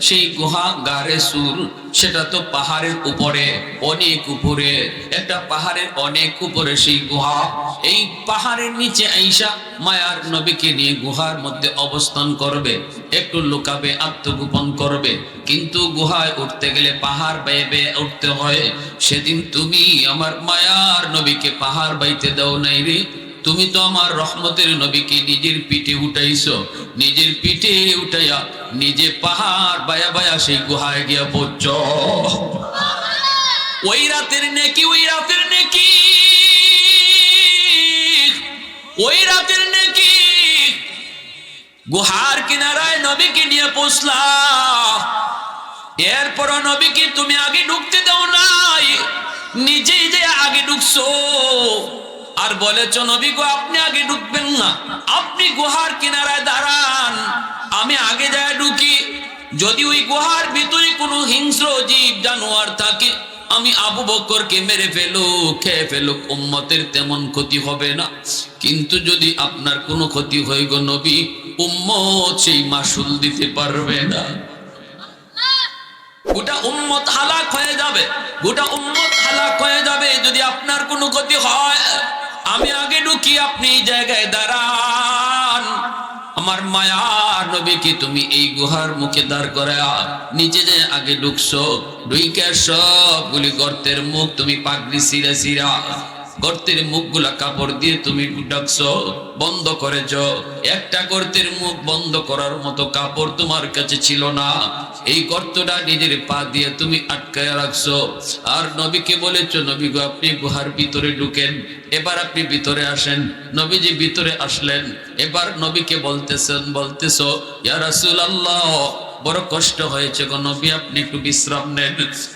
সেই গুহা গারে সুর, সেটা তো পাহাড়ের উপরে, অনেক উপরে, একটা পাহাড়ের অনেক উপরে সেই গুহা। এই পাহাড়ের নিচে আইসা মায়ার নবীকে নিয়ে গুহার মধ্যে অবস্থান করবে, একটু লুকাবে, আত্মগোপন করবে। কিন্তু গুহায় উঠতে গেলে পাহাড় বেয়ে বেয়ে উঠতে হয়। সেদিন তুমি আমার মায়ার নবীকে পাহাড় বাইতে দাও নাই রে। তুমি তো আমার রহমতের নবীকে নিজের পিঠে উঠাইছো, নিজের পিঠে উঠাইয়া নিজে পাহাড় বায়া বায়া সেই গুহায় গিয়া পৌঁছ। ওই রাতের নেকি, ওই রাতের নেকি, ওই রাতের নেকি। গুহার কিনারায় নবীকে নিয়ে পৌঁছলা, এরপর নবীকে তুমি আগে ঢুকতে দাও নাই, নিজেই যে আগে ঢুকছো। আর বলেছ নবী গো আপনি আগে ঢুকবেন না, আপনি গুহার কিনারায় দাঁড়ান, আমি আগে যায় ঢুকি। যদি ওই গুহার ভিতরে কোনো হিংস্র জীব জানোয়ার থাকে, আমি আবু বকরকে মেরে ফেলুক, খেয়ে ফেলুক, উম্মতের তেমন ক্ষতি হবে না। কিন্তু যদি আপনার কোনো ক্ষতি হয় গো নবী, উম্মত সেই মাসুল দিতে পারবে না। গোটা উম্মত হালাক হয়ে যাবে, গোটা উম্মত হালাক হয়ে যাবে যদি আপনার কোনো ক্ষতি হয়। আমি আগে ঢুকি, আপনি এই জায়গায় দাঁড়ান। আমার মায়ার নবীকে তুমি এই গুহার মুখে দাঁড় করা, নিচে যে আগে ঢুকছো, ঢুইকে সবগুলি গর্তের মুখ তুমি পাগড়ি সিরা সিরা, গর্তের মুখগুলা কাপড় দিয়ে তুমি ঢাকছো, বন্ধ করেছ। একটা গর্তের মুখ বন্ধ করার মতো কাপড় তোমার কাছে ছিল না। এই গর্তটা নিজের পা দিয়ে তুমি আটকায় রাখছো। আর নবীকে বলেছো নবী গো আপনি গুহার ভিতরে ঢুকেন, এবার আপনি ভিতরে আসেন। নবীজি ভিতরে আসলেন। এবার নবীকে বলতেছো ইয়া রাসূলুল্লাহ, বড় কষ্ট হয়েছে গো নবী, আপনি একটু বিশ্রাম নেন,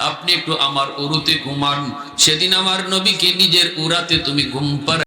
আপনি একটু আমার উরুতে ঘুমান। সেদিন আমার নবীকে নিজের উরাতে তুমি ঘুম পাড়ায়